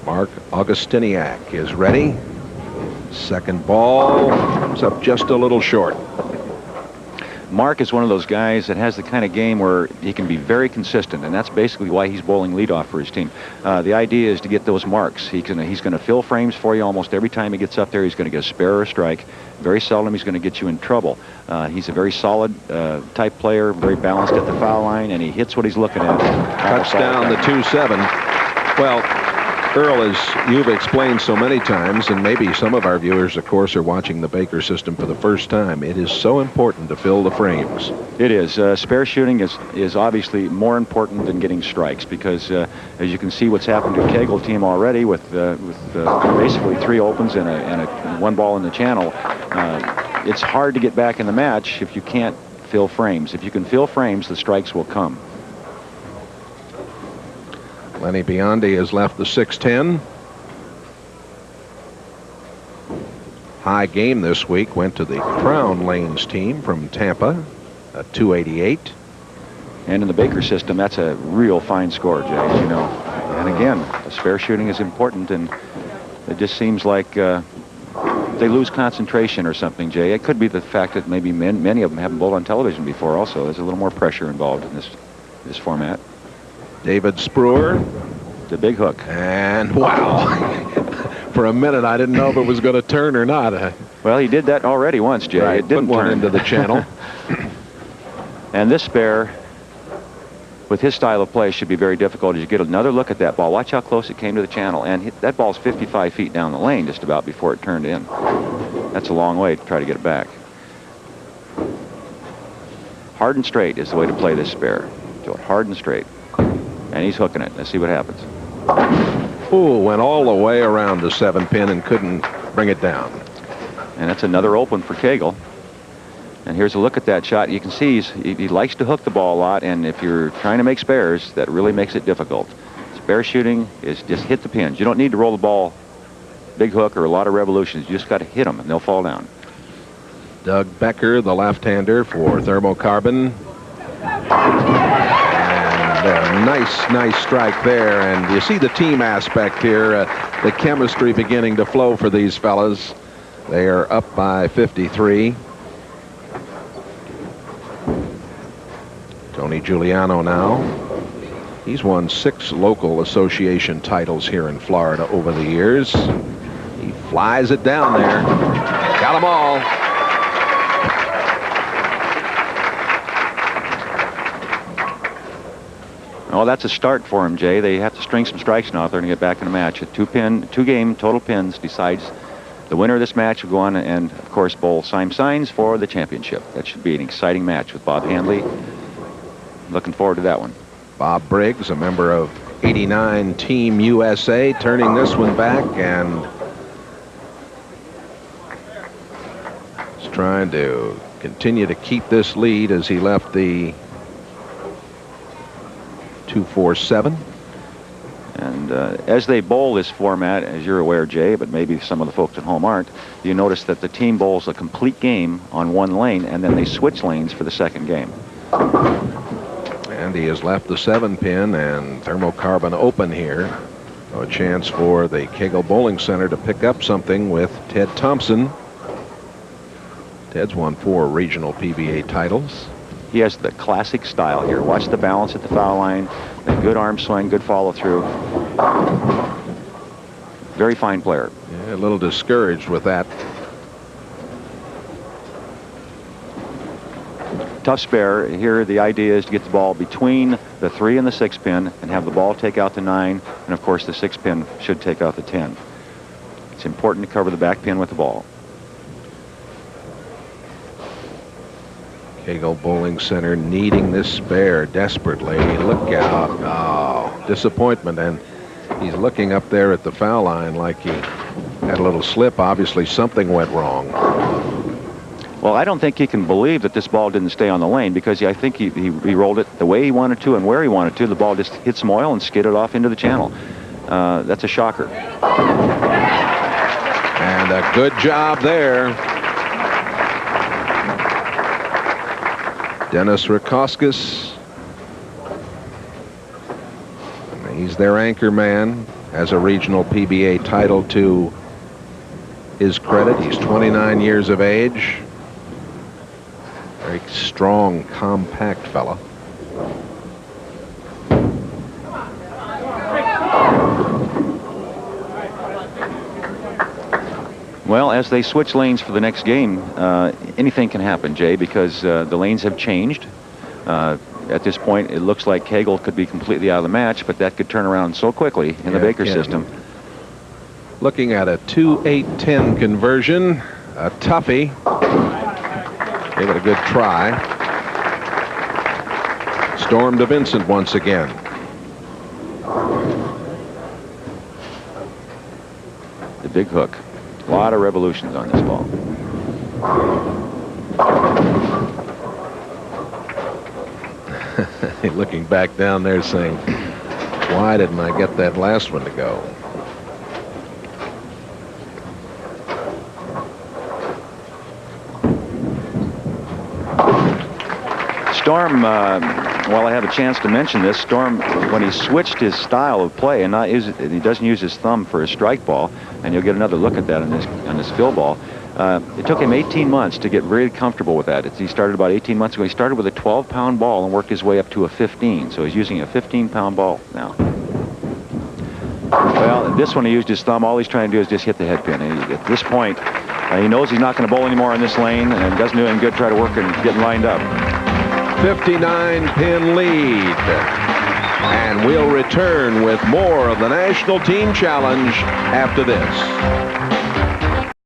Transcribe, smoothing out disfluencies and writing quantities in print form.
Mark Augustyniak is ready. Second ball comes up just a little short. Mark is one of those guys that has the kind of game where he can be very consistent, and that's basically why he's bowling leadoff for his team. The idea is to get those marks. He's going to fill frames for you almost every time he gets up there. He's going to get a spare or a strike. Very seldom he's going to get you in trouble. He's a very solid type player, very balanced at the foul line, and he hits what he's looking at. Cuts down the 2-7. Well, Earl, as you've explained so many times, and maybe some of our viewers, of course, are watching the Baker system for the first time, it is so important to fill the frames. It is. Spare shooting is obviously more important than getting strikes, because as you can see what's happened to Kegel team already with basically 3 opens and 1 ball in the channel. It's hard to get back in the match if you can't fill frames. If you can fill frames, the strikes will come. Lenny Biondi has left the 6-10. High game this week went to the Crown Lanes team from Tampa, a 288. And in the Baker system, that's a real fine score, Jay, as you know. And again, the spare shooting is important, and it just seems like they lose concentration or something, Jay. It could be the fact that maybe many of them haven't bowled on television before also. There's a little more pressure involved in this format. David Spoor. The big hook. And wow. For a minute, I didn't know if it was going to turn or not. Well, he did that already once, Jay. Right, it didn't put one turn into the channel. And this spare, with his style of play, should be very difficult as you get another look at that ball. Watch how close it came to the channel. And that ball's 55 feet down the lane just about before it turned in. That's a long way to try to get it back. Hard and straight is the way to play this spare. Do it hard and straight. And he's hooking it. Let's see what happens. Ooh, went all the way around the 7-pin and couldn't bring it down. And that's another open for Kegel. And here's a look at that shot. You can see he likes to hook the ball a lot, and if you're trying to make spares, that really makes it difficult. Spare shooting is just hit the pins. You don't need to roll the ball, big hook, or a lot of revolutions. You just got to hit them, and they'll fall down. Doug Becker, the left-hander for Thermocarbon. A nice strike there, and you see the team aspect here, the chemistry beginning to flow for these fellas. They are up by 53. Tony Juliano now. He's won 6 local association titles here in Florida over the years. He flies it down there. Got them all. Oh, that's a start for him, Jay. They have to string some strikes now if they're going to get back in the match. A 2-game total pins decides the winner of this match will go on and, of course, bowl Scime signs for the championship. That should be an exciting match with Bob Handley. Looking forward to that one. Bob Briggs, a member of 89 Team USA, turning this one back and is trying to continue to keep this lead as he left the 2-4-7. And as they bowl this format, as you're aware, Jay, but maybe some of the folks at home aren't, you notice that the team bowls a complete game on one lane, and then they switch lanes for the second game. And he has left the 7-pin, and Thermocarbon open here. So a chance for the Kegel Bowling Center to pick up something with Ted Thompson. Ted's won 4 regional PBA titles. He has the classic style here. Watch the balance at the foul line, the good arm swing, good follow through. Very fine player. Yeah, a little discouraged with that. Tough spare. Here the idea is to get the ball between the 3 and the 6-pin and have the ball take out the 9, and of course the 6-pin should take out the 10. It's important to cover the back pin with the ball. Kegel Bowling Center needing this spare desperately. Look out. Oh, disappointment. And he's looking up there at the foul line like he had a little slip. Obviously something went wrong. Well, I don't think he can believe that this ball didn't stay on the lane, because I think he rolled it the way he wanted to and where he wanted to. The ball just hit some oil and skidded off into the channel. That's a shocker. And a good job there. Dennis Raukauskas. He's their anchor man. has a regional PBA title to his credit. He's 29 years of age. Very strong, compact fella. Well, as they switch lanes for the next game, anything can happen, Jay, because the lanes have changed. At this point, it looks like Kegel could be completely out of the match, but that could turn around so quickly in the Baker system. Looking at a 2-8-10 conversion, a toughie. Gave it a good try. Storm Devincent once again. The big hook. A lot of revolutions on this ball. Looking back down there saying, why didn't I get that last one to go? Storm, while I have a chance to mention this, Storm, when he switched his style of play and he doesn't use his thumb for a strike ball, and you'll get another look at that on this fill ball. It took him 18 months to get really comfortable with that. He started about 18 months ago. He started with a 12-pound ball and worked his way up to a 15. So he's using a 15-pound ball now. Well, this one he used his thumb. All he's trying to do is just hit the head pin. And at this point, he knows he's not going to bowl anymore in this lane, and it doesn't do him good to try to work and get lined up. 59-pin lead. And we'll return with more of the National Team Challenge after this.